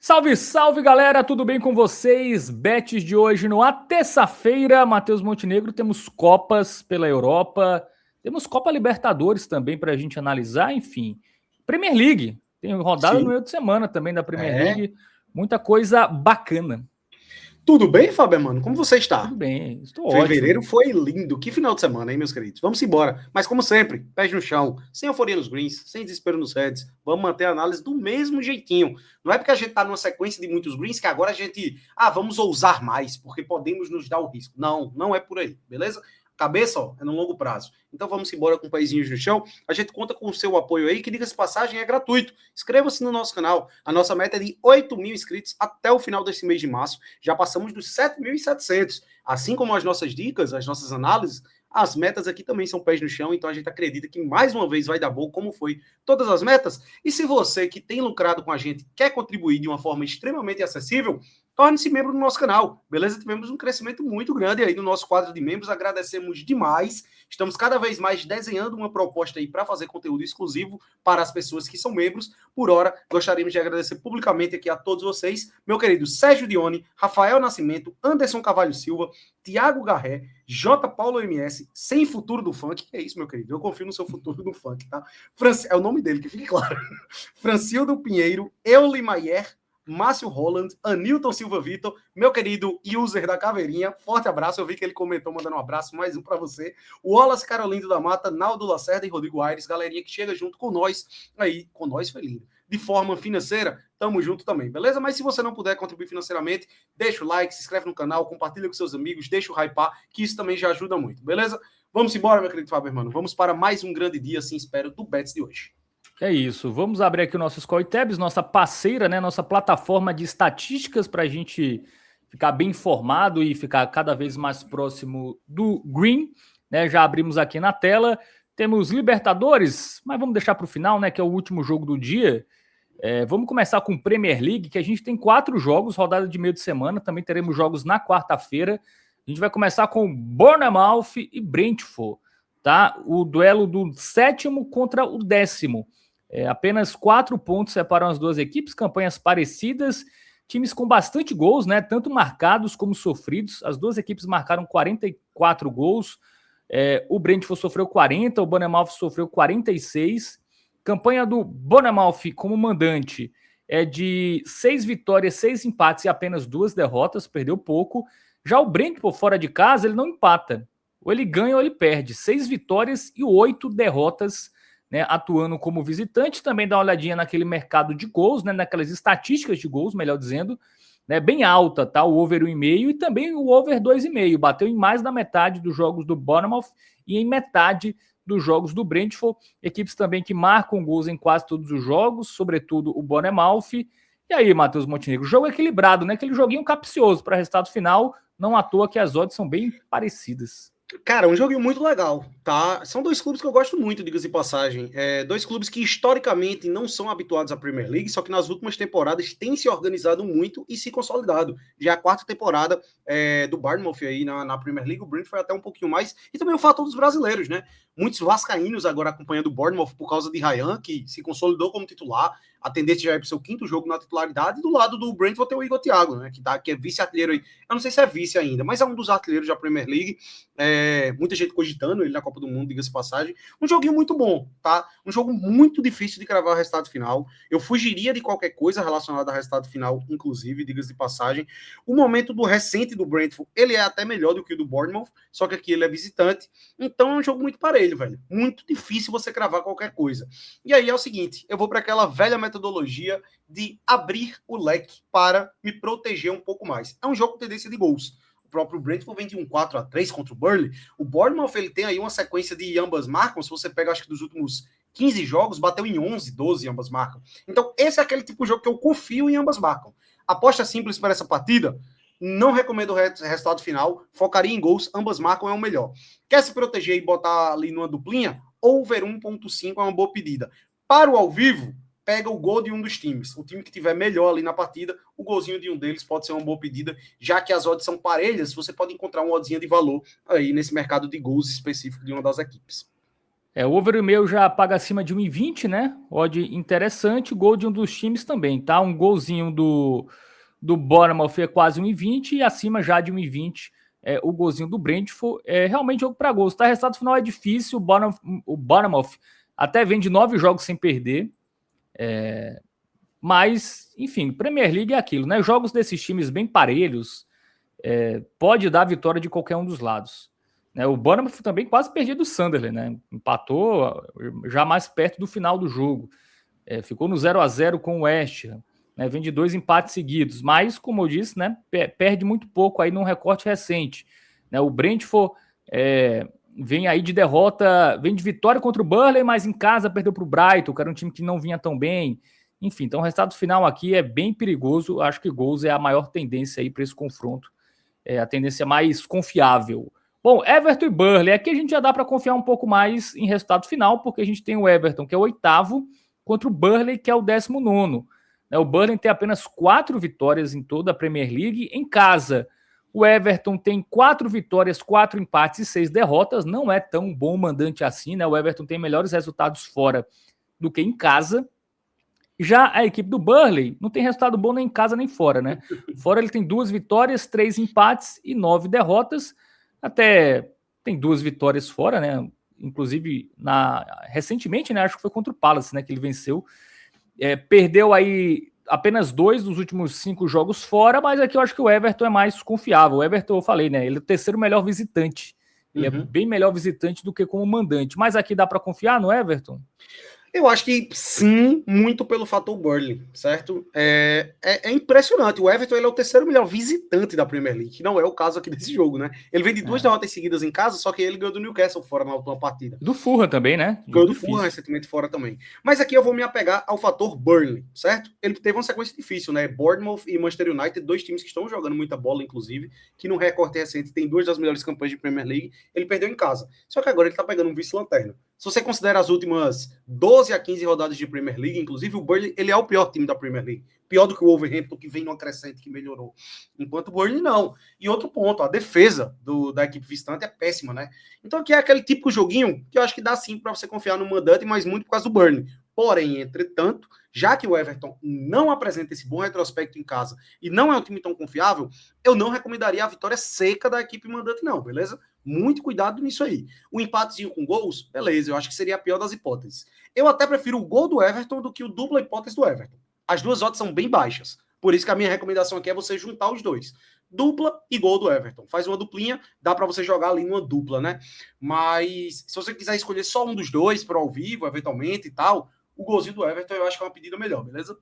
Salve, salve, galera! Tudo bem com vocês? Bets de hoje no terça-feira, Matheus Montenegro. Temos Copas pela Europa, temos Copa Libertadores também para a gente analisar, enfim. Premier League, tem rodada no Sim. meio de semana também da Premier É. League, muita coisa bacana. Tudo bem, Fábio, mano? Como você está? Tudo bem, estou Fevereiro ótimo. foi lindo. Que final de semana, hein, meus queridos? Vamos embora. Mas, como sempre, pés no chão, sem euforia nos greens, sem desespero nos reds. Vamos manter a análise do mesmo jeitinho. Não é porque a gente tá numa sequência de muitos greens que agora a gente, vamos ousar mais, porque podemos nos dar o risco. Não, não é por aí, beleza? Cabeça, ó, é no longo prazo. Então vamos embora com pezinhos no chão. A gente conta com o seu apoio aí, que diga-se passagem, é gratuito. Inscreva-se no nosso canal. A nossa meta é de 8 mil inscritos até o final desse mês de março. Já passamos dos 7.700. Assim como as nossas dicas, as nossas análises, as metas aqui também são pés no chão, então a gente acredita que mais uma vez vai dar bom, como foi todas as metas. E se você que tem lucrado com a gente quer contribuir de uma forma extremamente acessível, torne-se membro do nosso canal, beleza? Tivemos um crescimento muito grande aí no nosso quadro de membros, agradecemos demais. Estamos cada vez mais desenhando uma proposta aí para fazer conteúdo exclusivo para as pessoas que são membros. Por hora, gostaríamos de agradecer publicamente aqui a todos vocês, meu querido Sérgio Dione, Rafael Nascimento, Anderson Carvalho Silva, Tiago Garré, J. Paulo MS, Sem Futuro do Funk. Que é isso, meu querido? Eu confio no seu futuro do funk, tá? É o nome dele, que fique claro. Francildo Pinheiro, Euli Maier, Márcio Holland, Anilton Silva Vitor, meu querido user da Caveirinha, forte abraço, eu vi que ele comentou, mandando um abraço, mais um para você, o Wallace Carolindo da Mata, Naldo Lacerda e Rodrigo Aires, galerinha que chega junto com nós, aí, com nós foi lindo, de forma financeira, tamo junto também, beleza? Mas se você não puder contribuir financeiramente, deixa o like, se inscreve no canal, compartilha com seus amigos, deixa o hypar, que isso também já ajuda muito, beleza? Vamos embora, meu querido Fábio, irmão, vamos para mais um grande dia, assim espero, do Bets de hoje. É isso, vamos abrir aqui o nosso Score Tabs, nossa parceira, né, nossa plataforma de estatísticas para a gente ficar bem informado e ficar cada vez mais próximo do green, né? Já abrimos aqui na tela, temos Libertadores, mas vamos deixar para o final, né, que é o último jogo do dia. Vamos começar com Premier League, que a gente tem 4 jogos, rodada de meio de semana, também teremos jogos na quarta-feira. A gente vai começar com Bournemouth e Brentford, tá? O duelo do 7º contra o 10º. Apenas 4 pontos separam as duas equipes, campanhas parecidas, times com bastante gols, né? Tanto marcados como sofridos. As duas equipes marcaram 44 gols. O Brentford sofreu 40, o Bournemouth sofreu 46. Campanha do Bournemouth como mandante é de 6 vitórias, 6 empates e apenas 2 derrotas, perdeu pouco. Já o Brentford fora de casa, ele não empata. Ou ele ganha ou ele perde. 6 vitórias e 8 derrotas, né, atuando como visitante. Também dá uma olhadinha naquele mercado de gols, né, naquelas estatísticas de gols, melhor dizendo, né, bem alta, tá? O over 1,5 e também o over 2,5. Bateu em mais da metade dos jogos do Bournemouth e em metade dos jogos do Brentford. Equipes também que marcam gols em quase todos os jogos, sobretudo o Bournemouth. E aí, Matheus Montenegro, jogo equilibrado, né? Aquele joguinho capcioso para resultado final, não à toa que as odds são bem parecidas. Cara, um joguinho muito legal, tá? São dois clubes que eu gosto muito, diga-se de passagem. Dois clubes que historicamente não são habituados à Premier League, só que nas últimas temporadas têm se organizado muito e se consolidado. Já a 4ª temporada do Bournemouth aí na Premier League, o Brentford foi até um pouquinho mais. E também o fator dos brasileiros, né? Muitos vascaínos agora acompanhando o Bournemouth por causa de Ryan, que se consolidou como titular. A tendência já é para o seu 5º jogo na titularidade. E do lado do Brentford tem o Igor Thiago, né? Que é vice-artilheiro aí. Eu não sei se é vice ainda, mas é um dos artilheiros da Premier League. Muita gente cogitando ele na Copa do Mundo, diga-se passagem. Um joguinho muito bom, tá? Um jogo muito difícil de cravar o resultado final. Eu fugiria de qualquer coisa relacionada ao resultado final, inclusive, diga-se de passagem. O momento do recente do Brentford, ele é até melhor do que o do Bournemouth, só que aqui ele é visitante. Então é um jogo muito parelho, velho. Muito difícil você cravar qualquer coisa. E aí é o seguinte, eu vou para aquela velha metodologia de abrir o leque para me proteger um pouco mais. É um jogo com tendência de gols. O próprio Brentford vem de um 4-3 contra o Burnley. O Bournemouth, ele tem aí uma sequência de ambas marcam. Se você pega, acho que dos últimos 15 jogos, bateu em 11, 12 ambas marcam. Então, esse é aquele tipo de jogo que eu confio em ambas marcam. Aposta simples para essa partida, não recomendo o resultado final, focaria em gols, ambas marcam é o melhor. Quer se proteger e botar ali numa duplinha? Over 1.5 é uma boa pedida. Para o ao vivo, pega o gol de um dos times. O time que tiver melhor ali na partida, o golzinho de um deles pode ser uma boa pedida, já que as odds são parelhas, você pode encontrar uma oddzinha de valor aí nesse mercado de gols específico de uma das equipes. O over e meio já paga acima de 1,20, né? Odd interessante, gol de um dos times também, tá? Um golzinho do Bournemouth é quase 1,20 e acima já de 1,20 o golzinho do Brentford. É realmente jogo para gols, tá? O resultado final é difícil, o Bournemouth até vem de 9 jogos sem perder, mas, enfim, Premier League é aquilo, né? Jogos desses times bem parelhos pode dar vitória de qualquer um dos lados. Né? O Bournemouth também quase perdia do Sunderland, né? Empatou já mais perto do final do jogo. Ficou no 0-0 com o West Ham. Né? Vem de 2 empates seguidos, mas, como eu disse, né, perde muito pouco aí num recorte recente. Né? O Brentford vem aí de derrota, vem de vitória contra o Burnley, mas em casa perdeu para o Brighton, que era um time que não vinha tão bem. Enfim, então o resultado final aqui é bem perigoso. Acho que gols é a maior tendência aí para esse confronto. A tendência mais confiável. Bom, Everton e Burnley, aqui a gente já dá para confiar um pouco mais em resultado final, porque a gente tem o Everton, que é o 8º, contra o Burnley, que é o 19º. O Burnley tem apenas 4 vitórias em toda a Premier League. Em casa, o Everton tem 4 vitórias, 4 empates e 6 derrotas. Não é tão bom mandante assim, né? O Everton tem melhores resultados fora do que em casa. Já a equipe do Burnley não tem resultado bom nem em casa nem fora, né? Fora ele tem 2 vitórias, 3 empates e 9 derrotas. Até tem 2 vitórias fora, né? Inclusive, recentemente, né? Acho que foi contra o Palace, né? Que ele venceu. Perdeu aí apenas 2 dos últimos 5 jogos fora, mas aqui eu acho que o Everton é mais confiável. O Everton, eu falei, né? Ele é o 3º melhor visitante. Ele é bem melhor visitante do que como mandante. Mas aqui dá para confiar no Everton? Eu acho que sim, muito pelo fator Burnley, certo? É impressionante. O Everton ele é o 3º melhor visitante da Premier League, que não é o caso aqui desse jogo, né? Ele vem de 2 derrotas seguidas em casa, só que ele ganhou do Newcastle fora na última partida. Do Fulham também, né? Ganhou do Fulham recentemente fora também. Mas aqui eu vou me apegar ao fator Burnley, certo? Ele teve uma sequência difícil, né? Bournemouth e Manchester United, 2 times que estão jogando muita bola, inclusive, que no recorte recente tem 2 das melhores campanhas de Premier League. Ele perdeu em casa. Só que agora ele tá pegando um vice-lanterna. Se você considera as últimas 12 a 15 rodadas de Premier League, inclusive o Burnley, ele é o pior time da Premier League. Pior do que o Wolverhampton, que vem numa crescente, que melhorou. Enquanto o Burnley não. E outro ponto, a defesa da equipe visitante é péssima, né? Então aqui é aquele típico joguinho que eu acho que dá sim para você confiar no mandante, mas muito por causa do Burnley. Porém, entretanto, já que o Everton não apresenta esse bom retrospecto em casa e não é um time tão confiável, eu não recomendaria a vitória seca da equipe mandante não, beleza? Muito cuidado nisso aí. O empatezinho com gols, beleza, eu acho que seria a pior das hipóteses. Eu até prefiro o gol do Everton do que o dupla hipótese do Everton. As duas odds são bem baixas. Por isso que a minha recomendação aqui é você juntar os dois. Dupla e gol do Everton. Faz uma duplinha, dá para você jogar ali numa dupla, né? Mas se você quiser escolher só um dos dois para ao vivo, eventualmente e tal, o golzinho do Everton eu acho que é uma pedida melhor, beleza?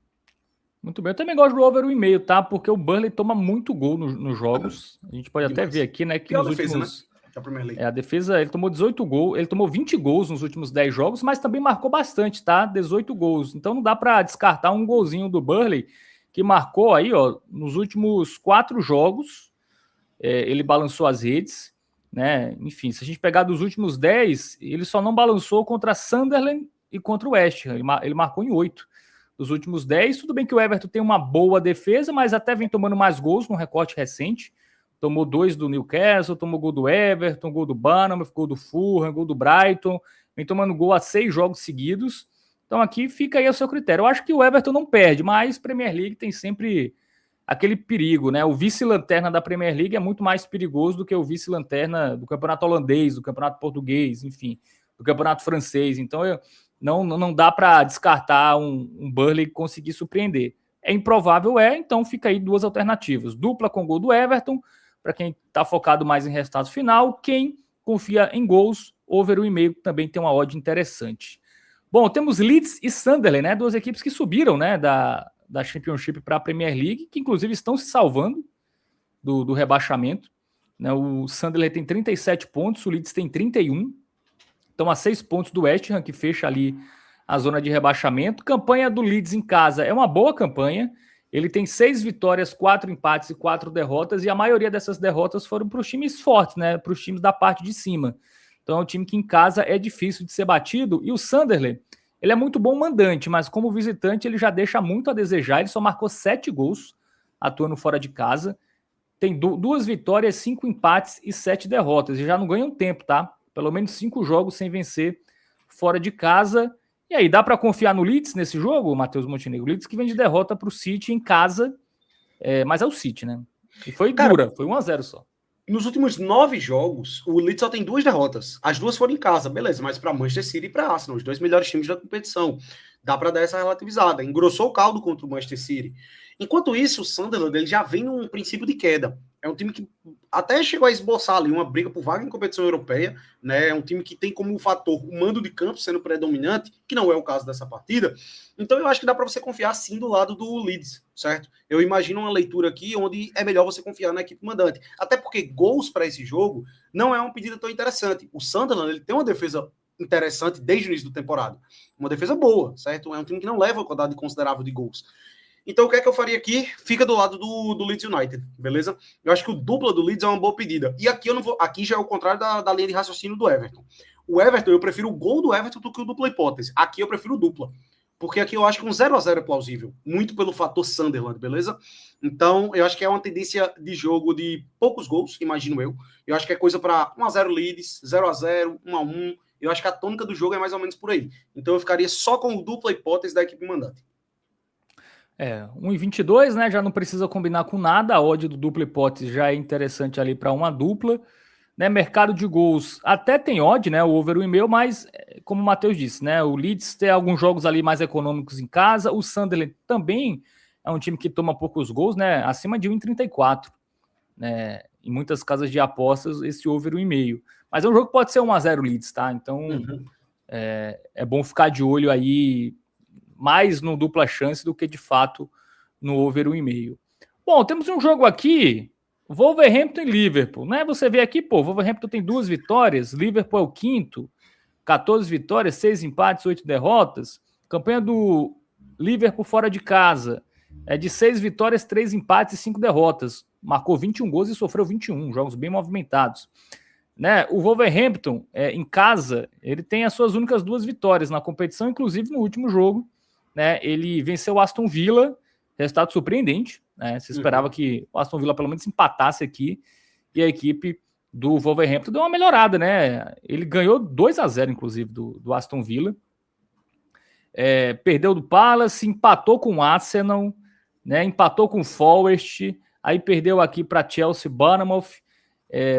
Muito bem, eu também gosto do over 1,5, tá? Porque o Burnley toma muito gol nos jogos. A gente pode até ver aqui, né, que nos defesa, últimos... Né? Da Premier League. A defesa, ele tomou 18 gols, ele tomou 20 gols nos últimos 10 jogos, mas também marcou bastante, tá? 18 gols. Então não dá para descartar um golzinho do Burnley, que marcou aí, ó, nos últimos 4 jogos, ele balançou as redes, né? Enfim, se a gente pegar dos últimos 10, ele só não balançou contra Sunderland e contra o West Ham. Ele marcou em 8 dos últimos 10. Tudo bem que o Everton tem uma boa defesa, mas até vem tomando mais gols no recorte recente. Tomou 2 do Newcastle, tomou gol do Everton, gol do Bournemouth, gol do Fulham, gol do Brighton. Vem tomando gol a 6 jogos seguidos. Então aqui fica aí o seu critério. Eu acho que o Everton não perde, mas Premier League tem sempre aquele perigo, né? O vice-lanterna da Premier League é muito mais perigoso do que o vice-lanterna do campeonato holandês, do campeonato português, enfim, do campeonato francês. Então não dá para descartar um Burnley conseguir surpreender. É improvável, então fica aí 2 alternativas. Dupla com gol do Everton, para quem está focado mais em resultado final. Quem confia em gols, over 1,5 também tem uma odd interessante. Bom, temos Leeds e Sunderland, né? 2 equipes que subiram, né, da Championship para a Premier League, que inclusive estão se salvando do rebaixamento. Né? O Sunderland tem 37 pontos, o Leeds tem 31. Estão a 6 pontos do West Ham, que fecha ali a zona de rebaixamento. Campanha do Leeds em casa é uma boa campanha. Ele tem 6 vitórias, 4 empates e 4 derrotas, e a maioria dessas derrotas foram para os times fortes, né? Para os times da parte de cima. Então é um time que em casa é difícil de ser batido. E o Sunderland, ele é muito bom mandante, mas como visitante ele já deixa muito a desejar. Ele só marcou 7 gols atuando fora de casa. Tem 2 vitórias, 5 empates e 7 derrotas. E já não ganha um tempo, tá? Pelo menos 5 jogos sem vencer fora de casa. E aí, dá para confiar no Leeds nesse jogo, Matheus Montenegro? O Leeds que vem de derrota para o City em casa, mas é o City, né? E foi dura, foi 1-0 só. Nos últimos 9 jogos, o Leeds só tem 2 derrotas. As 2 foram em casa, beleza, mas para Manchester City e para Arsenal, os 2 melhores times da competição. Dá para dar essa relativizada. Engrossou o caldo contra o Manchester City. Enquanto isso, o Sunderland ele já vem num princípio de queda. É um time que até chegou a esboçar ali uma briga por vaga em competição europeia, né? É um time que tem como fator o mando de campo sendo predominante, que não é o caso dessa partida. Então eu acho que dá para você confiar sim do lado do Leeds, certo? Eu imagino uma leitura aqui onde é melhor você confiar na equipe mandante. Até porque gols para esse jogo não é uma pedida tão interessante. O Sunderland ele tem uma defesa interessante desde o início da temporada. Uma defesa boa, certo? É um time que não leva uma quantidade considerável de gols. Então, o que é que eu faria aqui? Fica do lado do Leeds United, beleza? Eu acho que o dupla do Leeds é uma boa pedida. E aqui eu não vou. Aqui já é o contrário da linha de raciocínio do Everton. O Everton, eu prefiro o gol do Everton do que o dupla hipótese. Aqui eu prefiro o dupla. Porque aqui eu acho que um 0-0 é plausível. Muito pelo fator Sunderland, beleza? Então, eu acho que é uma tendência de jogo de poucos gols, imagino eu. Eu acho que é coisa para 1-0 Leeds, 0-0, 1-1. Eu acho que a tônica do jogo é mais ou menos por aí. Então, eu ficaria só com o dupla hipótese da equipe mandante. 1,22, né? Já não precisa combinar com nada. A odd do dupla hipótese já é interessante ali para uma dupla. Né, mercado de gols até tem odd, né? O over 1,5, mas como o Matheus disse, né? O Leeds tem alguns jogos ali mais econômicos em casa. O Sunderland também é um time que toma poucos gols, né? Acima de 1,34. Né? Em muitas casas de apostas, esse over 1,5. Mas é um jogo que pode ser 1-0 Leeds, tá? Então é bom ficar de olho aí mais no dupla chance do que de fato no over 1,5. Bom, temos um jogo aqui, Wolverhampton e Liverpool, né? Você vê aqui, pô, Wolverhampton tem 2 vitórias, Liverpool é o quinto, 14 vitórias, 6 empates, 8 derrotas. Campanha do Liverpool fora de casa é de 6 vitórias, 3 empates e 5 derrotas. Marcou 21 gols e sofreu 21, jogos bem movimentados. Né? O Wolverhampton, em casa, ele tem as suas únicas 2 vitórias na competição, inclusive no último jogo. Né? Ele venceu o Aston Villa, resultado surpreendente. Né? Se esperava que o Aston Villa pelo menos empatasse aqui, e a equipe do Wolverhampton deu uma melhorada, né? Ele ganhou 2-0, inclusive, do Aston Villa. Perdeu do Palace, empatou com o Arsenal, né? Empatou com o Forest, aí perdeu aqui para Chelsea, Bournemouth,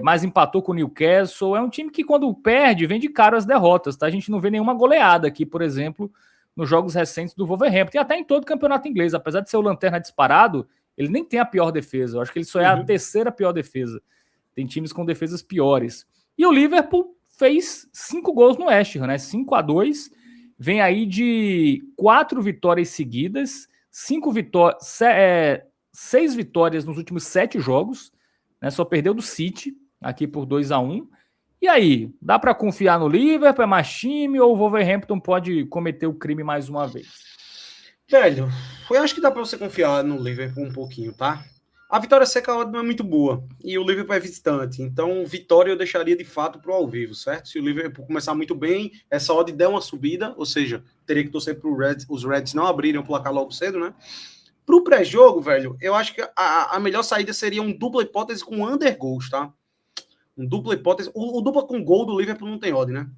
mas empatou com o Newcastle. É um time que, quando perde, vem de cara as derrotas, tá? A gente não vê nenhuma goleada aqui, por exemplo, nos jogos recentes do Wolverhampton, e até em todo o campeonato inglês. Apesar de ser o lanterna disparado, ele nem tem a pior defesa. Eu acho que ele só é a terceira pior defesa. Tem times com defesas piores. E o Liverpool fez 5 gols no West Ham, né? 5-2. Vem aí de 4 vitórias seguidas, 6 vitórias nos últimos 7 jogos, né? Só perdeu do City, aqui por 2-1. E aí, dá para confiar no Liverpool? É mais time ou o Wolverhampton pode cometer o crime mais uma vez? Velho, eu acho que dá para você confiar no Liverpool um pouquinho, tá? A vitória seca não é muito boa e o Liverpool é visitante, então vitória eu deixaria de fato pro ao vivo, certo? Se o Liverpool começar muito bem, essa odd der uma subida, ou seja, teria que torcer pro os Reds não abrirem o placar logo cedo, né? Pro pré-jogo, velho, eu acho que a melhor saída seria um dupla hipótese com under goals, tá? Um dupla hipótese, o dupla com gol do Liverpool não tem odd, né?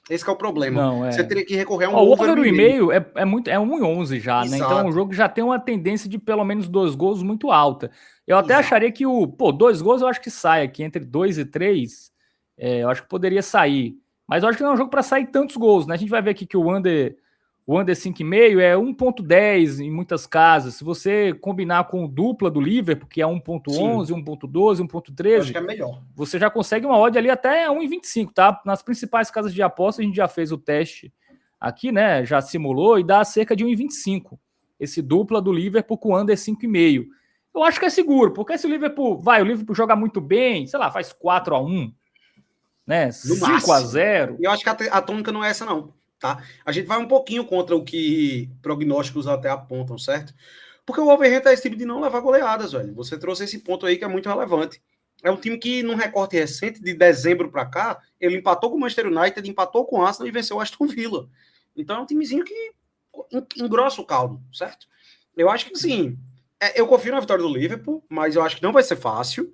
Esse que é o problema. Não, Você teria que recorrer a um over 1,5 é 1,11 já, exato, né? Então o jogo já tem uma tendência de pelo menos 2 gols muito alta. Eu até acharia que 2 gols eu acho que sai aqui, entre 2 e 3, eu acho que poderia sair. Mas eu acho que não é um jogo para sair tantos gols, né? A gente vai ver aqui que o under 5,5 é 1,10 em muitas casas. Se você combinar com o dupla do Liverpool, que é 1,11, 1,12, 1,13, acho que é melhor. Você já consegue uma odd ali até 1,25, tá? Nas principais casas de aposta, a gente já fez o teste aqui, né? Já simulou e dá cerca de 1,25. Esse dupla do Liverpool com under 5,5. Eu acho que é seguro, porque se o Liverpool joga muito bem, sei lá, faz 4-1, né? 5-0. Eu acho que a tônica não é essa, não. Tá? A gente vai um pouquinho contra o que prognósticos até apontam, certo? Porque o Wolverhampton é esse tipo de não levar goleadas, velho. Você trouxe esse ponto aí que é muito relevante. É um time que, num recorte recente, de dezembro para cá, ele empatou com o Manchester United, empatou com o Arsenal e venceu o Aston Villa. Então é um timezinho que engrossa o caldo, certo? Eu acho que, sim, eu confio na vitória do Liverpool, mas eu acho que não vai ser fácil.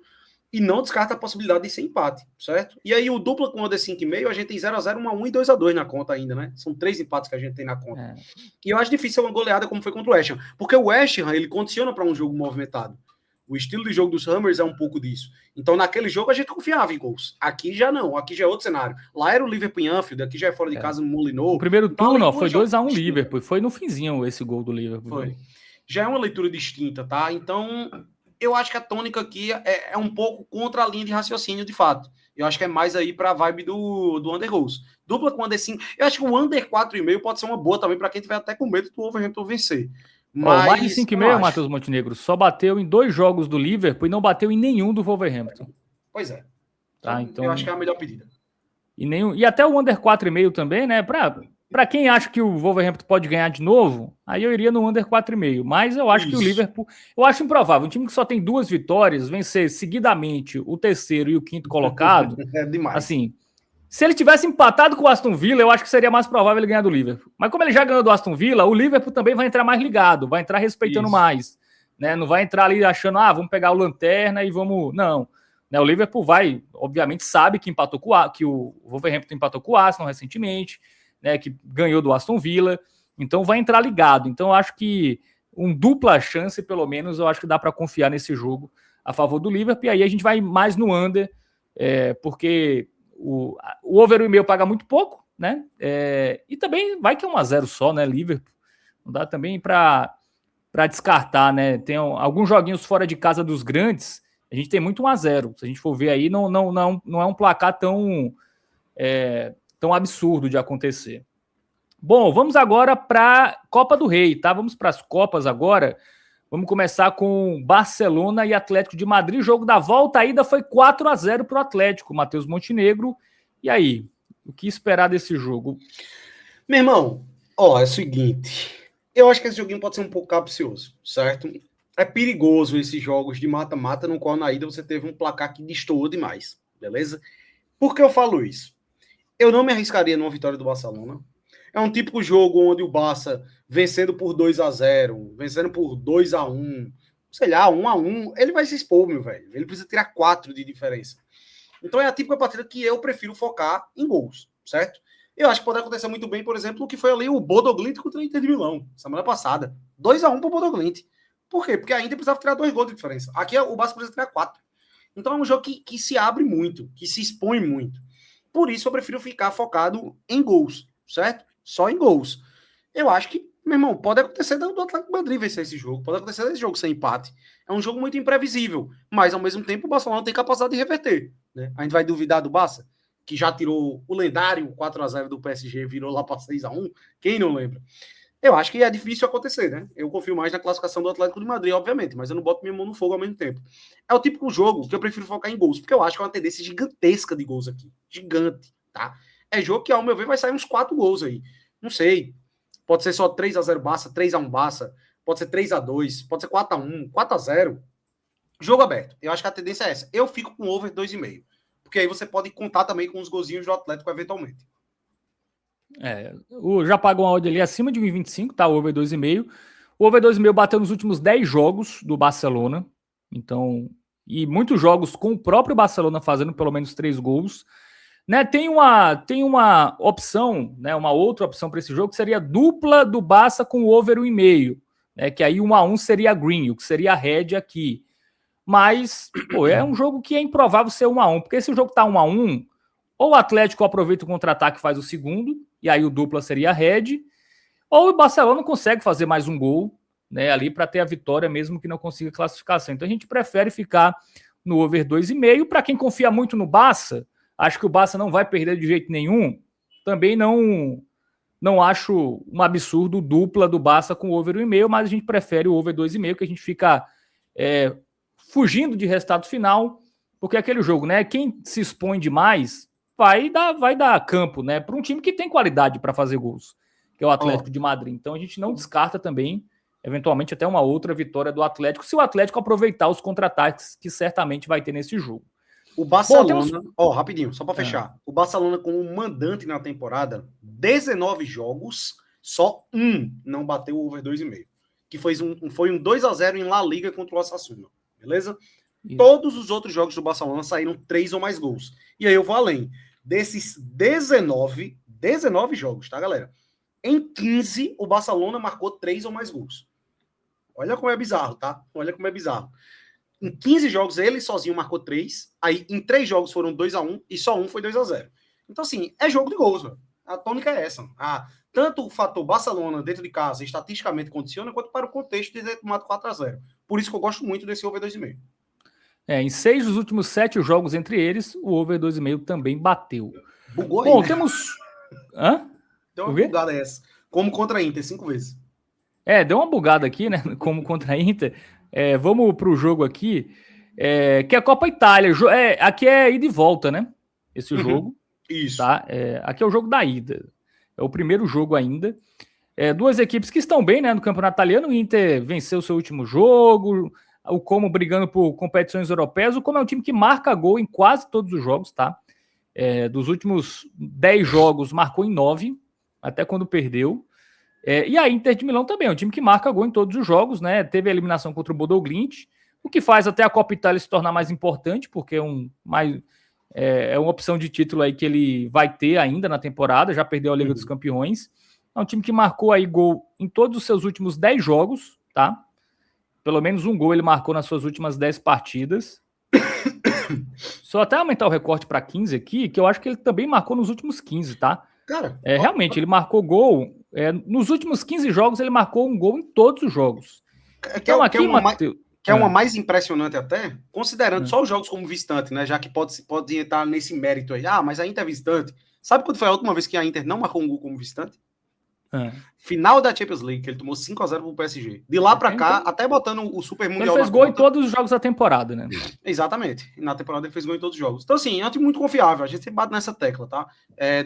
E não descarta a possibilidade de ser empate, certo? E aí o dupla com o under 5,5, a gente tem 0x0, 1x1 e 2x2 na conta ainda, né? São 3 empates que a gente tem na conta. E eu acho difícil uma goleada como foi contra o West Ham, porque o West Ham, ele condiciona para um jogo movimentado. O estilo de jogo dos Hammers é um pouco disso. Então, naquele jogo, a gente confiava em gols. Aqui já não, aqui já é outro cenário. Lá era o Liverpool em Anfield, aqui já é fora de casa no Molineux. O primeiro turno, foi 2x1 Liverpool. Foi no finzinho esse gol do Liverpool. Foi. Já é uma leitura distinta, tá? Então, eu acho que a tônica aqui é um pouco contra a linha de raciocínio, de fato. Eu acho que é mais aí para a vibe do under goals. Dupla com under 5. Eu acho que o under 4,5 pode ser uma boa também para quem tiver até com medo do Wolverhampton vencer. Mas, mais de 5,5, Matheus Montenegro, só bateu em 2 jogos do Liverpool e não bateu em nenhum do Wolverhampton. Pois é. Tá, então, eu acho que é a melhor pedida. E até o under 4,5 também, né? Para quem acha que o Wolverhampton pode ganhar de novo, aí eu iria no under 4,5. Mas eu acho que o Liverpool... Eu acho improvável. Um time que só tem 2 vitórias, vencer seguidamente o terceiro e o quinto colocado... É demais. Assim, se ele tivesse empatado com o Aston Villa, eu acho que seria mais provável ele ganhar do Liverpool. Mas como ele já ganhou do Aston Villa, o Liverpool também vai entrar mais ligado, vai entrar respeitando mais. Né? Não vai entrar ali achando, vamos pegar o Lanterna e vamos... Não. Né? O Liverpool vai, obviamente, sabe que empatou que o Wolverhampton empatou com o Arsenal recentemente, né, que ganhou do Aston Villa, então vai entrar ligado. Então eu acho que dupla chance, pelo menos, eu acho que dá para confiar nesse jogo a favor do Liverpool, e aí a gente vai mais no under, porque o over 1,5 paga muito pouco, né, e também vai que é 1x0 só, né, Liverpool, não dá também para descartar, né, tem alguns joguinhos fora de casa dos grandes, a gente tem muito 1x0, se a gente for ver aí, não é um placar tão absurdo de acontecer. Bom, vamos agora para a Copa do Rei, tá? Vamos para as Copas agora. Vamos começar com Barcelona e Atlético de Madrid. O jogo da volta, a ida foi 4x0 para o Atlético, Matheus Montenegro. E aí, o que esperar desse jogo? Meu irmão, é o seguinte. Eu acho que esse joguinho pode ser um pouco capcioso, certo? É perigoso esses jogos de mata-mata no qual na ida você teve um placar que destoou demais, beleza? Por que eu falo isso? Eu não me arriscaria numa vitória do Barcelona. É um típico jogo onde o Barça, vencendo por 2x0, vencendo por 2x1, sei lá, 1x1, ele vai se expor, meu velho. Ele precisa tirar 4 de diferença. Então é a típica partida que eu prefiro focar em gols, certo? Eu acho que pode acontecer muito bem, por exemplo, o que foi ali o Bodo Glimt contra o Inter de Milão, semana passada. 2x1 pro Bodo Glimt. Por quê? Porque a Inter precisava tirar 2 gols de diferença. Aqui o Barça precisa tirar 4. Então é um jogo que se abre muito, que se expõe muito. Por isso eu prefiro ficar focado em gols, certo? Só em gols. Eu acho que, meu irmão, pode acontecer do Atlético de Madrid vencer esse jogo, pode acontecer desse jogo sem empate. É um jogo muito imprevisível, mas ao mesmo tempo o Barcelona tem capacidade de reverter. Né? A gente vai duvidar do Barça, que já tirou o lendário 4x0 do PSG, virou lá para 6x1. Quem não lembra? Eu acho que é difícil acontecer, né? Eu confio mais na classificação do Atlético de Madrid, obviamente, mas eu não boto minha mão no fogo ao mesmo tempo. É o típico jogo que eu prefiro focar em gols, porque eu acho que é uma tendência gigantesca de gols aqui. Gigante, tá? É jogo que, ao meu ver, vai sair uns 4 gols aí. Não sei. Pode ser só 3x0 Barça, 3x1 Barça, pode ser 3x2, pode ser 4x1, 4x0. Jogo aberto. Eu acho que a tendência é essa. Eu fico com over 2,5. Porque aí você pode contar também com os golzinhos do Atlético eventualmente. Já pagou uma odd ali acima de 1,25, tá? O over 2,5. O over 2,5 bateu nos últimos 10 jogos do Barcelona. Então, e muitos jogos com o próprio Barcelona fazendo pelo menos 3 gols. Né, tem uma opção, né, uma outra opção para esse jogo, que seria dupla do Barça com o over 1,5, né, que aí 1x1 seria green, o que seria a red aqui. Mas, é um jogo que é improvável ser 1x1, porque se o jogo tá 1x1, ou o Atlético aproveita o contra-ataque e faz o segundo, e aí o dupla seria a red, ou o Barcelona consegue fazer mais um gol, né, ali para ter a vitória, mesmo que não consiga classificação. Então a gente prefere ficar no over 2,5. Para quem confia muito no Barça, acho que o Barça não vai perder de jeito nenhum. Também não acho um absurdo dupla do Barça com over 1,5, mas a gente prefere o over 2,5, que a gente fica fugindo de resultado final, porque é aquele jogo, né? Quem se expõe demais vai dar campo, né? Para um time que tem qualidade para fazer gols, que é o Atlético de Madrid. Então a gente não descarta também, eventualmente, até uma outra vitória do Atlético, se o Atlético aproveitar os contra-ataques que certamente vai ter nesse jogo. O Barcelona, rapidinho, só para fechar. O Barcelona, como mandante na temporada, 19 jogos, só um não bateu o over 2,5. Que foi um 2x0 em La Liga contra o Osasuna. Beleza? Todos os outros jogos do Barcelona saíram 3 ou mais gols. E aí eu vou além. Desses 19 jogos, tá, galera? Em 15, o Barcelona marcou 3 ou mais gols. Olha como é bizarro, tá? Olha como é bizarro. Em 15 jogos, ele sozinho marcou 3. Aí, em 3 jogos foram 2-1 e só um foi 2-0. Então, assim, é jogo de gols, velho. A tônica é essa. Tanto o fator Barcelona dentro de casa estatisticamente condiciona, quanto para o contexto de ter tomado 4-0. Por isso que eu gosto muito desse over 2,5. Em 6 dos últimos 7 jogos entre eles, o over 2,5 também bateu. Bugou Bom, aí, né? temos... Hã? Deu uma bugada essa. Como contra a Inter, 5 vezes. Deu uma bugada aqui, né? Como contra a Inter. Vamos para o jogo aqui, que é a Copa Itália. Aqui é ida e volta, né? Esse jogo. Isso. Tá? Aqui é o jogo da ida. É o primeiro jogo ainda. Duas equipes que estão bem, né, no campeonato italiano. O Inter venceu o seu último jogo. O Como brigando por competições europeias. O Como é um time que marca gol em quase todos os jogos, tá? Dos últimos 10 jogos, marcou em 9, até quando perdeu. E a Inter de Milão também é um time que marca gol em todos os jogos, né? Teve a eliminação contra o Bodoglint, o que faz até a Copa Itália se tornar mais importante, porque é uma opção de título aí que ele vai ter ainda na temporada, já perdeu a Liga dos Campeões. É um time que marcou aí gol em todos os seus últimos 10 jogos, tá? Pelo menos um gol ele marcou nas suas últimas 10 partidas. Só até aumentar o recorte para 15 aqui, que eu acho que ele também marcou nos últimos 15, tá? Cara, realmente, ele marcou gol. Nos últimos 15 jogos, ele marcou um gol em todos os jogos. Então, aqui, que é uma mais impressionante até, considerando só os jogos como visitante, né? Já que pode entrar nesse mérito aí. Mas a Inter é visitante. Sabe quando foi a última vez que a Inter não marcou um gol como visitante? Final da Champions League, que ele tomou 5-0 pro PSG. De lá pra cá, até botando o Super Mundial. Ele fez gol em todos os jogos da temporada, né? Exatamente. Na temporada ele fez gol em todos os jogos. Então, assim, é um time muito confiável. A gente sempre bate nessa tecla, tá?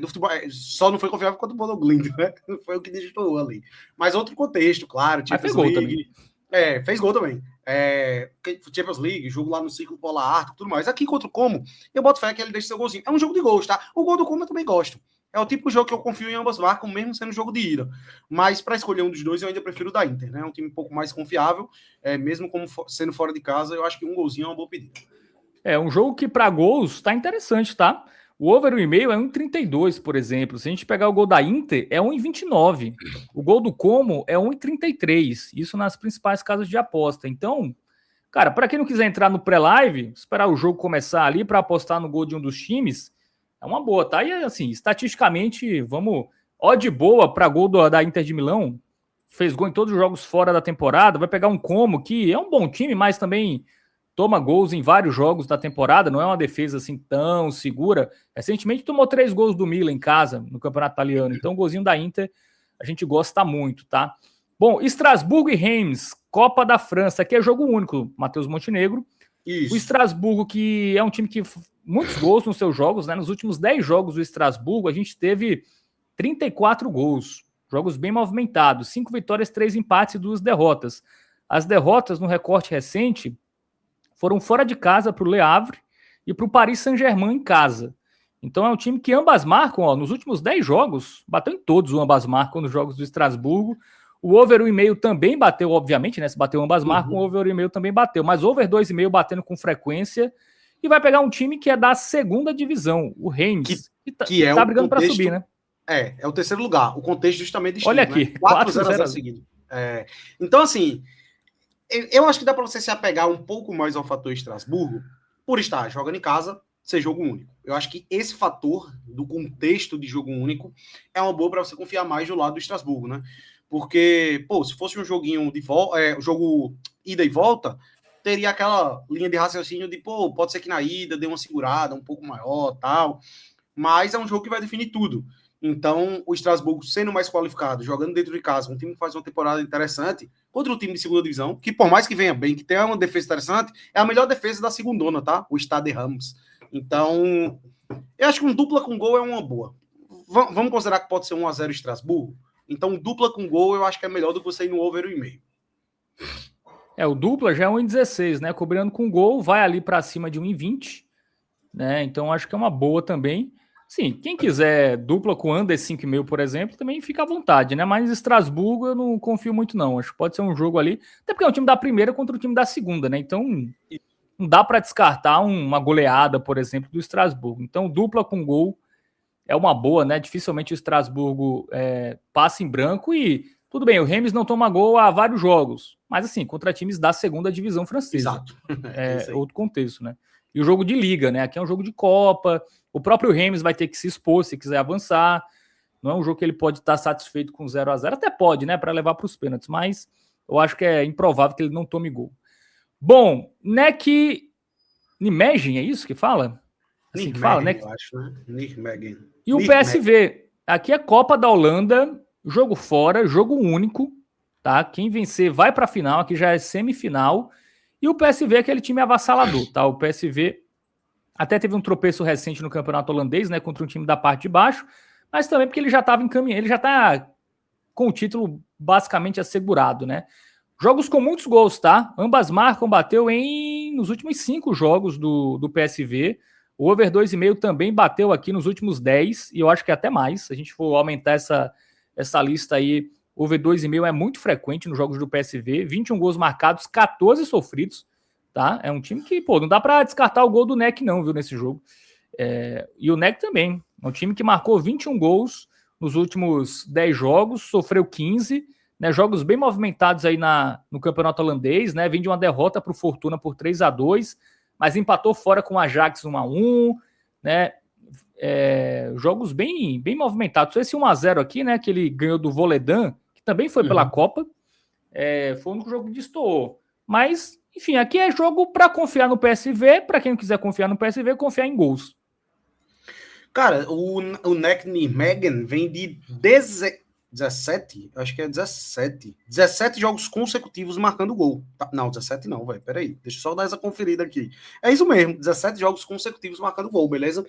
Do futebol, só não foi confiável quanto o Bodoglind, né? Foi o que digitou ali. Mas outro contexto, claro. Champions League. Também. Fez gol também. Champions League, jogo lá no Círculo Polar Ártico, tudo mais. Aqui contra o Como, eu boto fé que ele deixa seu golzinho. É um jogo de gols, tá? O gol do Como eu também gosto. É o tipo de jogo que eu confio em ambas marcas, mesmo sendo jogo de ida. Mas para escolher um dos dois, eu ainda prefiro o da Inter, né? É um time um pouco mais confiável, mesmo como sendo fora de casa, eu acho que um golzinho é uma boa pedida. Um jogo que para gols tá interessante, tá? O over 1,5 é 1,32, por exemplo. Se a gente pegar o gol da Inter, é 1,29. O gol do Como é 1,33. Isso nas principais casas de aposta. Então, cara, para quem não quiser entrar no pré-live, esperar o jogo começar ali para apostar no gol de um dos times, é uma boa, tá? E assim, estatisticamente, odd boa para gol da Inter de Milão. Fez gol em todos os jogos fora da temporada. Vai pegar um Como, que é um bom time, mas também toma gols em vários jogos da temporada. Não é uma defesa assim tão segura. Recentemente tomou 3 gols do Milan em casa, no Campeonato Italiano. Então o golzinho da Inter a gente gosta muito, tá? Bom, Estrasburgo e Reims, Copa da França. Aqui é jogo único, Matheus Montenegro. Isso. O Estrasburgo, que é um time que muitos gols nos seus jogos, né? Nos últimos 10 jogos do Estrasburgo, a gente teve 34 gols. Jogos bem movimentados. 5 vitórias, 3 empates e 2 derrotas. As derrotas no recorte recente foram fora de casa para o Le Havre e para o Paris Saint-Germain em casa. Então é um time que ambas marcam, nos últimos 10 jogos, bateu em todos o ambas marcam nos jogos do Estrasburgo. O over 1,5 também bateu, obviamente, né? Se bateu ambas marcas, o over 1,5 também bateu. Mas over 2,5 batendo com frequência. E vai pegar um time que é da segunda divisão, o Reims. Que é tá brigando para subir, né? É o terceiro lugar. O contexto justamente distinto. Olha aqui, né? 4-0 seguido. Então, assim, eu acho que dá para você se apegar um pouco mais ao fator Estrasburgo, por estar jogando em casa, ser jogo único. Eu acho que esse fator do contexto de jogo único é uma boa para você confiar mais do lado do Estrasburgo, né? Porque, se fosse um joguinho de volta, jogo ida e volta, teria aquela linha de raciocínio de, pode ser que na ida dê uma segurada um pouco maior, tal. Mas é um jogo que vai definir tudo. Então, o Estrasburgo sendo mais qualificado, jogando dentro de casa, um time que faz uma temporada interessante, contra o time de segunda divisão, que por mais que venha bem, que tenha uma defesa interessante, é a melhor defesa da segundona, tá? O Stade Reims. Então, eu acho que um dupla com gol é uma boa. Vamos considerar que pode ser 1-0 Estrasburgo? Então, dupla com gol eu acho que é melhor do que você ir no over 1,5. O dupla já é 1,16, né? Cobrando com gol, vai ali para cima de 1,20, né? Então, acho que é uma boa também. Sim, quem quiser dupla com under 5,5, por exemplo, também fica à vontade, né? Mas Estrasburgo eu não confio muito, não. Acho que pode ser um jogo ali, até porque é um time da primeira contra o time da segunda, né? Então, não dá para descartar uma goleada, por exemplo, do Estrasburgo. Então, dupla com gol é uma boa, né? Dificilmente o Estrasburgo passa em branco e tudo bem, o Reims não toma gol há vários jogos, mas assim, contra times da segunda divisão francesa. Exato. É outro contexto, né? E o jogo de liga, né? Aqui é um jogo de Copa, o próprio Reims vai ter que se expor se quiser avançar. Não é um jogo que ele pode estar satisfeito com 0-0, até pode, né? Para levar para os pênaltis, mas eu acho que é improvável que ele não tome gol. Bom, NEC Nijmegen, é isso que fala? Assim Nijmegen, que fala, né? Eu acho, né? Nijmegen. E o PSV, aqui é Copa da Holanda, jogo fora, jogo único, tá? Quem vencer vai para a final, aqui já é semifinal. E o PSV é aquele time avassalador, tá? O PSV até teve um tropeço recente no campeonato holandês, né? Contra um time da parte de baixo, mas também porque ele já estava encaminhando, ele já está com o título basicamente assegurado, né? Jogos com muitos gols, tá? Ambas marcas bateu nos últimos 5 jogos do PSV. O over 2,5 também bateu aqui nos últimos 10, e eu acho que até mais. Se a gente for aumentar essa lista aí, o over 2,5 é muito frequente nos jogos do PSV. 21 gols marcados, 14 sofridos, tá? É um time que, pô, não dá para descartar o gol do NEC não, viu, nesse jogo. E o NEC também. É um time que marcou 21 gols nos últimos 10 jogos, sofreu 15, né, jogos bem movimentados aí no campeonato holandês, né, vem de uma derrota para o Fortuna por 3-2, mas empatou fora com o Ajax 1-1, né, jogos bem movimentados. Esse 1-0 aqui, né, que ele ganhou do Volendam, que também foi pela Copa, foi o único jogo que destoou. Mas, enfim, aqui é jogo para confiar no PSV, para quem não quiser confiar no PSV, confiar em gols. Cara, o NEC Nijmegen vem de 17, acho que é 17 jogos consecutivos marcando gol. Não, 17 não, velho, peraí, deixa eu só dar essa conferida aqui. É isso mesmo, 17 jogos consecutivos marcando gol, beleza?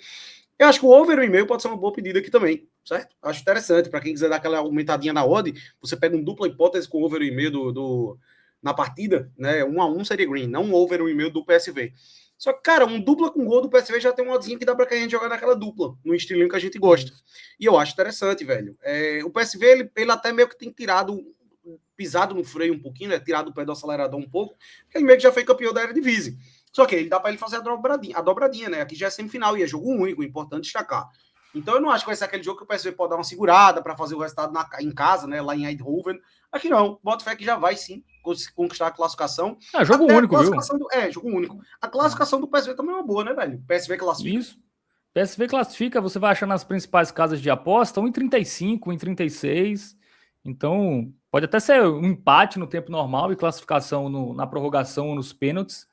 Eu acho que o over 1,5 pode ser uma boa pedida aqui também, certo? Acho interessante, para quem quiser dar aquela aumentadinha na odd, você pega um dupla hipótese com o over 1,5 na partida, né? 1-1 seria green, não um over 1,5 do PSV. Só que, cara, um dupla com gol do PSV já tem uma oddzinha que dá pra que a gente jogar naquela dupla, no estilinho que a gente gosta. E eu acho interessante, velho. O PSV, ele até meio que tem pisado no freio um pouquinho, né? Tirado o pé do acelerador um pouco, porque ele meio que já foi campeão da Eredivisie. Só que ele dá pra ele fazer a dobradinha, né? Aqui já é semifinal e é jogo único, importante destacar. Então eu não acho que vai ser aquele jogo que o PSV pode dar uma segurada para fazer o resultado em casa, né? Lá em Eindhoven. Aqui não, bota fé que já vai sim conquistar a classificação. Jogo único, viu? Jogo único. A classificação do PSV também é uma boa, né, velho? O PSV classifica. Isso. PSV classifica, você vai achar nas principais casas de aposta 1,35, 1,36. Então, pode até ser um empate no tempo normal e classificação na prorrogação ou nos pênaltis.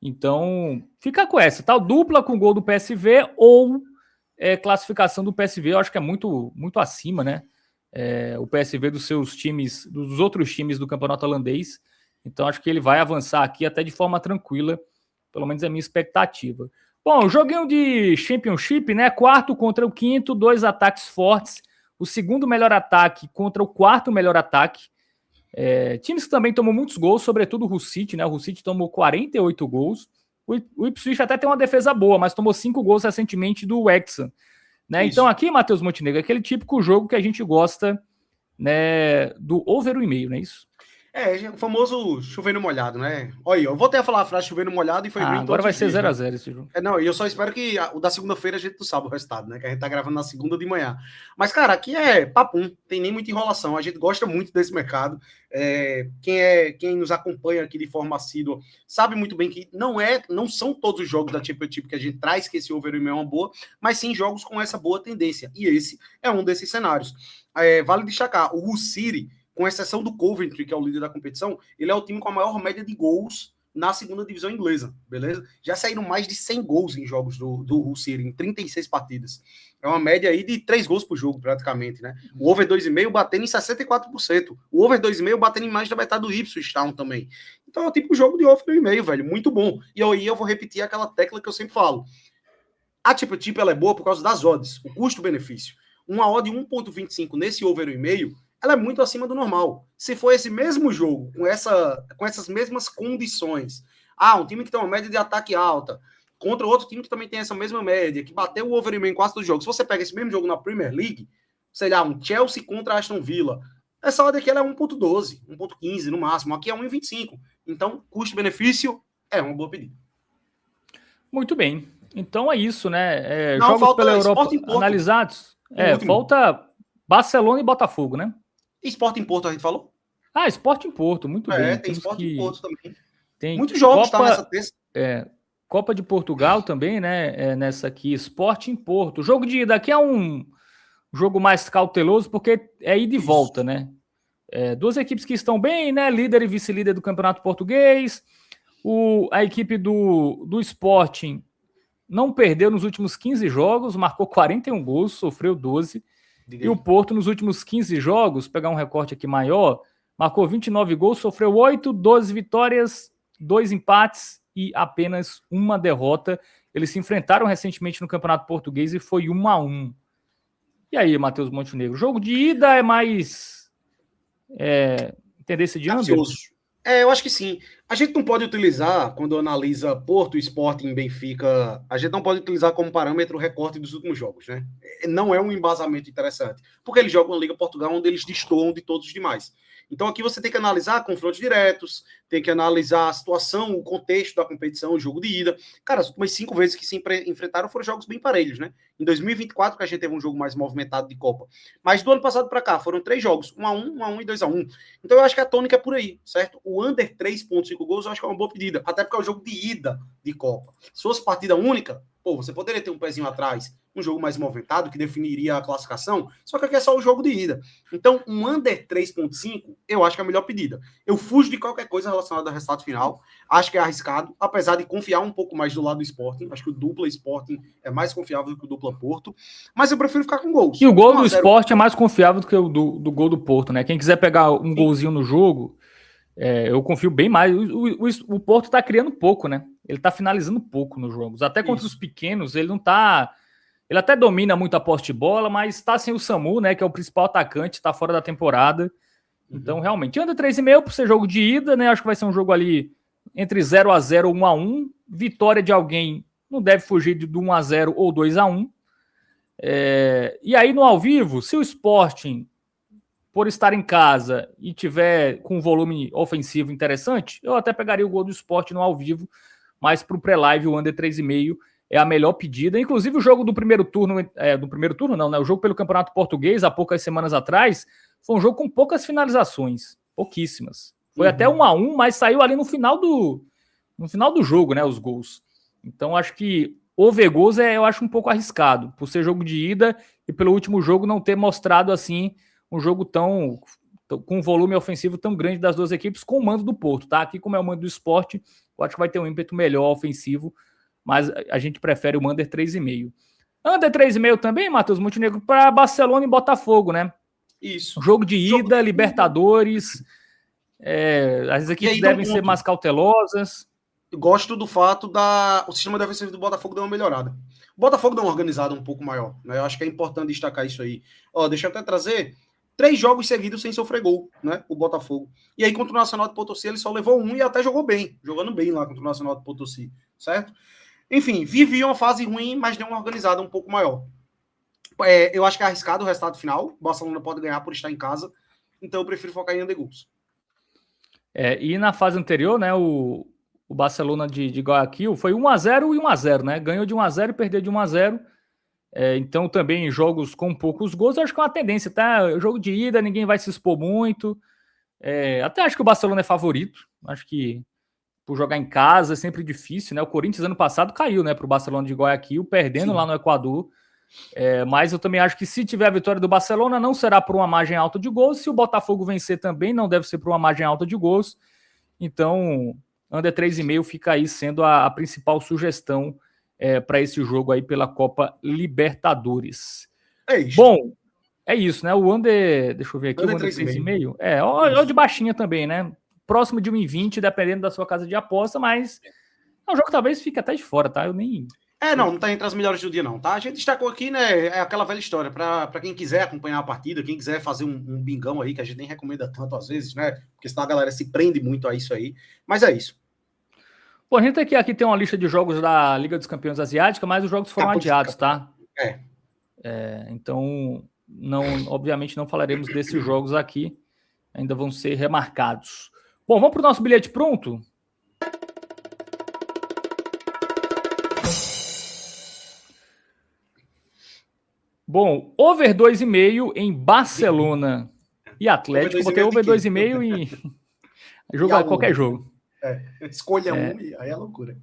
Então, fica com essa, tá? Dupla com gol do PSV ou classificação do PSV, eu acho que é muito, muito acima, né? O PSV dos seus times, dos outros times do campeonato holandês. Então, acho que ele vai avançar aqui até de forma tranquila, pelo menos é a minha expectativa. Bom, joguinho de Championship, né? Quarto contra o quinto, 2 ataques fortes. O segundo melhor ataque contra o quarto melhor ataque. Times que também tomam muitos gols, sobretudo o Hull City, né? O Hull City tomou 48 gols. O Ipswich até tem uma defesa boa, mas tomou 5 gols recentemente do Wrexham, né? Então aqui, Matheus Montenegro, é aquele típico jogo que a gente gosta, né, do over 1,5, não é isso? O famoso chovendo molhado, né? Olha, eu voltei a falar a frase chovendo molhado e foi green agora vai ser 0-0 né? esse jogo. Não, e eu só espero que o da segunda-feira a gente não sabe o resultado, né? Que a gente tá gravando na segunda de manhã. Mas, cara, aqui é papum, tem nem muita enrolação. A gente gosta muito desse mercado. Quem nos acompanha aqui de forma assídua sabe muito bem que não são todos os jogos da Championship que a gente traz que esse over é uma boa, mas sim jogos com essa boa tendência. E esse é um desses cenários. Vale destacar, o Hull City, com exceção do Coventry, que é o líder da competição, ele é o time com a maior média de gols na segunda divisão inglesa, beleza? Já saíram mais de 100 gols em jogos do Hull City, em 36 partidas. É uma média aí de 3 gols por jogo, praticamente, né? O over 2,5 batendo em 64%. O over 2,5 batendo em mais da metade do Ipswich Town também. Então é o tipo de jogo de over 2,5, velho. Muito bom. E aí eu vou repetir aquela tecla que eu sempre falo. A Championship ela é boa por causa das odds, o custo-benefício. Uma odd 1,25 nesse over 1,5, ela é muito acima do normal. Se for esse mesmo jogo, com essas mesmas condições, um time que tem uma média de ataque alta, contra outro time que também tem essa mesma média, que bateu o over em quase todos os jogos, se você pega esse mesmo jogo na Premier League, sei lá, um Chelsea contra Aston Villa, essa odd aqui ela é 1,12, 1,15 no máximo, aqui é 1,25. Então, custo-benefício é uma boa pedida. Muito bem. Então é isso, né? Não, Jogos falta pela Europa Sport em Porto. analisados. O último. Falta Barcelona e Botafogo, né? Sport em Porto, a gente falou? Sport em Porto, muito bem. Tem Sport em Porto também. Tem Muitos jogos, tá, nessa terça. Copa de Portugal também, né? Nessa aqui, Sport em Porto. O jogo de ida aqui é um jogo mais cauteloso, porque é ida e volta, né? Duas equipes que estão bem, né? Líder e vice-líder do Campeonato Português. A equipe do Sporting não perdeu nos últimos 15 jogos, marcou 41 gols, sofreu 12. E o Porto, nos últimos 15 jogos, pegar um recorte aqui maior, marcou 29 gols, sofreu 8, 12 vitórias, 2 empates e apenas uma derrota. Eles se enfrentaram recentemente no Campeonato Português e foi 1-1. E aí, Matheus Montenegro? O jogo de ida é mais... tendência de under? Eu acho que sim. A gente não pode utilizar, quando analisa Porto, Sporting e Benfica, a gente não pode utilizar como parâmetro o recorte dos últimos jogos, né? Não é um embasamento interessante, porque eles jogam a Liga Portugal onde eles destoam de todos os demais. Então aqui você tem que analisar confrontos diretos, tem que analisar a situação, o contexto da competição, o jogo de ida. Cara, as últimas 5 vezes que se enfrentaram foram jogos bem parelhos, né? Em 2024 que a gente teve um jogo mais movimentado de Copa. Mas do ano passado para cá foram 3 jogos, 1-1, 1-1 e 2-1. Então eu acho que a tônica é por aí, certo? O under 3.5 gols eu acho que é uma boa pedida, até porque é o jogo de ida de Copa. Se fosse partida única, você poderia ter um pezinho atrás, um jogo mais movimentado, que definiria a classificação, só que aqui é só o jogo de ida. Então, um under 3.5, eu acho que é a melhor pedida. Eu fujo de qualquer coisa relacionada ao resultado final, acho que é arriscado, apesar de confiar um pouco mais do lado do Sporting, acho que o dupla Sporting é mais confiável do que o dupla Porto, mas eu prefiro ficar com gols. E o gol do Sporting é mais confiável do que o do gol do Porto, né? Quem quiser pegar um golzinho no jogo, eu confio bem mais. O Porto tá criando pouco, né? Ele tá finalizando pouco nos jogos. Até contra os pequenos, ele não tá... Ele até domina muito a posse de bola, mas tá sem o Samu, né? Que é o principal atacante, tá fora da temporada. Então, realmente, under 3,5 por ser jogo de ida, né? Acho que vai ser um jogo ali entre 0-0 ou 1-1. Vitória de alguém não deve fugir de 1-0 ou 2-1. E aí, no ao vivo, se o Sporting, por estar em casa e tiver com um volume ofensivo interessante, eu até pegaria o gol do Sporting no ao vivo, mas para o pré-live, o under 3,5 é a melhor pedida. Inclusive, o jogo do primeiro turno, do primeiro turno não, né? O jogo pelo Campeonato Português, há poucas semanas atrás, foi um jogo com poucas finalizações, pouquíssimas. Foi até 1-1, mas saiu ali no final do jogo, né? Os gols. Então, acho que over gols eu acho um pouco arriscado, por ser jogo de ida e pelo último jogo não ter mostrado assim um jogo com um volume ofensivo tão grande das duas equipes com o mando do Porto, tá? Aqui, como é o mando do Sport, eu acho que vai ter um ímpeto melhor ofensivo, mas a gente prefere o under 3,5. Under 3,5 também, Matheus Montenegro, para Barcelona e Botafogo, né? Isso. Jogo de ida, Libertadores, as equipes devem ser mais cautelosas. Eu gosto do fato o sistema defensivo do Botafogo deu uma melhorada. O Botafogo deu uma organizada um pouco maior, né? Eu acho que é importante destacar isso aí. Deixa eu até trazer 3 jogos seguidos sem sofrer gol, né? O Botafogo. E aí, contra o Nacional de Potosí, ele só levou 1 e até jogou bem. Jogando bem lá contra o Nacional de Potosí, certo? Enfim, vivia uma fase ruim, mas deu uma organizada um pouco maior. Eu acho que é arriscado o resultado final. O Barcelona pode ganhar por estar em casa. Então, eu prefiro focar em under gols. E na fase anterior, né? O Barcelona de Guayaquil foi 1-0 e 1-0, né? Ganhou de 1-0 e perdeu de 1-0. Então, também em jogos com poucos gols, eu acho que é uma tendência, tá? Jogo de ida, ninguém vai se expor muito. Até acho que o Barcelona é favorito. Acho que por jogar em casa é sempre difícil, né? O Corinthians ano passado caiu, né? Para o Barcelona de Guayaquil, perdendo lá no Equador. Mas eu também acho que se tiver a vitória do Barcelona, não será por uma margem alta de gols. Se o Botafogo vencer também, não deve ser por uma margem alta de gols. Então, under 3,5 fica aí sendo a principal sugestão para esse jogo aí pela Copa Libertadores. Bom, é isso, né? O under, deixa eu ver aqui, o under 3,5. Ou de baixinha também, né? Próximo de 1,20, dependendo da sua casa de aposta, mas é um jogo que talvez fique até de fora, tá? Eu nem... não tá entre as melhores do dia, não, tá? A gente destacou aqui, né? É aquela velha história. Para quem quiser acompanhar a partida, quem quiser fazer um bingão aí, que a gente nem recomenda tanto às vezes, né? Porque senão a galera se prende muito a isso aí. Mas é isso. Pô, a gente aqui tem uma lista de jogos da Liga dos Campeões Asiática, mas os jogos foram adiados, tá? Então, obviamente não falaremos desses jogos aqui. Ainda vão ser remarcados. Bom, vamos para o nosso bilhete pronto? Bom, over 2,5 em Barcelona e Atlético. Eu botei over 2,5 em jogo, qualquer jogo. Escolha um e aí é loucura.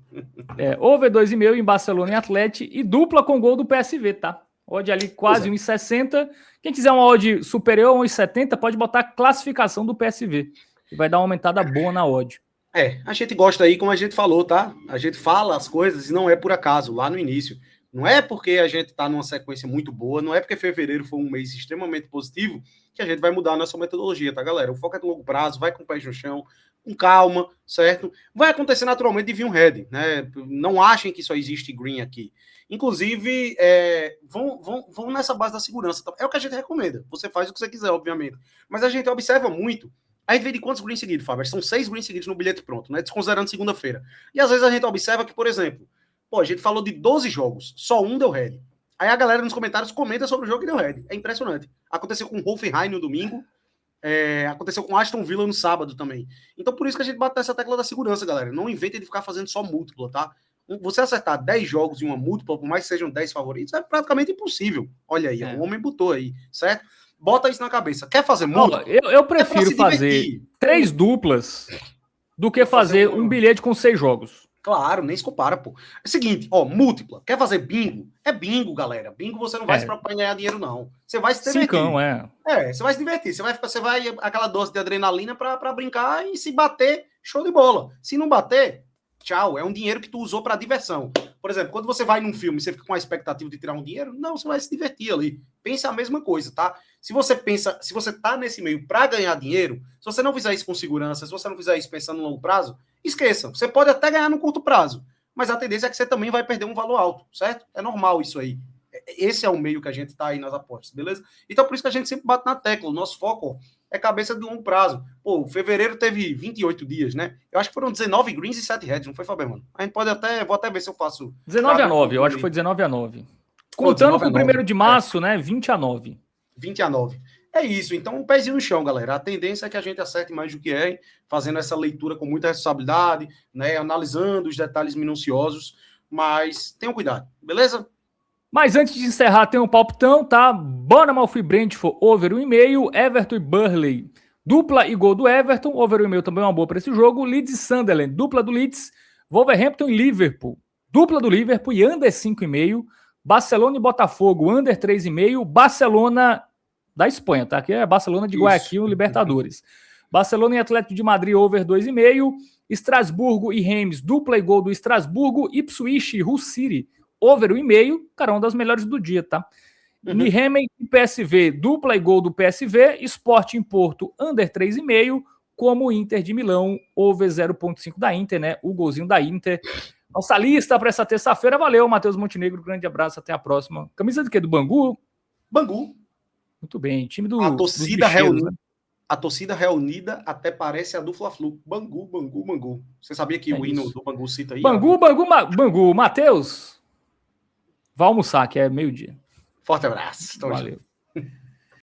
Over 2,5 em Barcelona e Atlético e dupla com gol do PSV, tá? Odd ali quase 1,60. Quem quiser uma odd superior a 1,70 pode botar a classificação do PSV. Que vai dar uma aumentada boa na odd. A gente gosta aí, como a gente falou, tá? A gente fala as coisas e não é por acaso, lá no início. Não é porque a gente tá numa sequência muito boa, não é porque fevereiro foi um mês extremamente positivo que a gente vai mudar a nossa metodologia, tá, galera? O foco é do longo prazo, vai com o pé no chão, com calma, certo? Vai acontecer naturalmente de vir um head, né? Não achem que só existe green aqui. Inclusive, vão nessa base da segurança. É o que a gente recomenda. Você faz o que você quiser, obviamente. Mas a gente observa muito. A gente vê de quantos greens seguidos, Fábio? São 6 greens seguidos no bilhete pronto, né? Desconsiderando segunda-feira. E às vezes a gente observa que, por exemplo, a gente falou de 12 jogos, só um deu head. Aí a galera nos comentários comenta sobre o jogo que deu head. É impressionante. Aconteceu com o Hoffenheim no domingo, aconteceu com Aston Villa no sábado também. Então por isso que a gente bate nessa tecla da segurança, galera. Não inventem de ficar fazendo só múltipla, tá? Você acertar 10 jogos em uma múltipla, por mais que sejam 10 favoritos, é praticamente impossível. Olha aí, o homem botou aí, certo? Bota isso na cabeça. Quer fazer múltipla? Eu prefiro fazer 3 duplas do que fazer um bilhete com 6 jogos. Claro, nem se compara, pô. É o seguinte, múltipla. Quer fazer bingo? É bingo, galera. Bingo você não vai se preocupar em ganhar dinheiro, não. Você vai se divertir. Você vai se divertir. Você vai aquela dose de adrenalina pra brincar e se bater, show de bola. Se não bater, tchau. É um dinheiro que tu usou pra diversão. Por exemplo, quando você vai num filme e você fica com a expectativa de tirar um dinheiro, não, você vai se divertir ali. Pensa a mesma coisa, tá? Se você tá nesse meio pra ganhar dinheiro, se você não fizer isso com segurança, se você não fizer isso pensando no longo prazo, esqueça. Você pode até ganhar no curto prazo, mas a tendência é que você também vai perder um valor alto, certo? É normal isso aí. Esse é o meio que a gente tá aí nas apostas, beleza? Então, por isso que a gente sempre bate na tecla. O nosso foco é cabeça de longo prazo. Fevereiro teve 28 dias, né? Eu acho que foram 19 greens e 7 heads, não foi, Faber, mano? A gente pode vou até ver se eu faço... 19-9, eu acho que foi 19-9. Contando com o 1º de março, né? 20-9. 20-9. É isso, então um pezinho no chão, galera. A tendência é que a gente acerte mais do que fazendo essa leitura com muita responsabilidade, né? Analisando os detalhes minuciosos, mas tenham cuidado, beleza? Mas antes de encerrar, tem um palpitão, tá? Bournemouth e Brentford, over 1,5. Everton e Burnley, dupla e gol do Everton. Over 1,5 também é uma boa para esse jogo. Leeds e Sunderland, dupla do Leeds. Wolverhampton e Liverpool, dupla do Liverpool e under 5,5. Barcelona e Botafogo, under 3,5. Barcelona da Espanha, tá? Aqui é Barcelona de Guayaquil, Libertadores. Barcelona e Atlético de Madrid, over 2,5. Estrasburgo e Reims, dupla e gol do Estrasburgo. Ipswich e Hull City, over 1,5, cara, uma das melhores do dia, tá? Nîmes e PSV, dupla e gol do PSV. Sporting Porto, under 3,5, como o Inter de Milão, over 0,5 da Inter, né? O golzinho da Inter. Nossa lista para essa terça-feira. Valeu, Matheus Montenegro. Grande abraço, até a próxima. Camisa do quê? Do Bangu? Bangu. Muito bem, time do... A torcida reunida. Né? A torcida reunida até parece a do Fla-Flu. Bangu, Bangu, Bangu. Você sabia que o hino do Bangu cita aí? Bangu. Matheus, vai almoçar, que é meio-dia. Forte abraço. Valeu.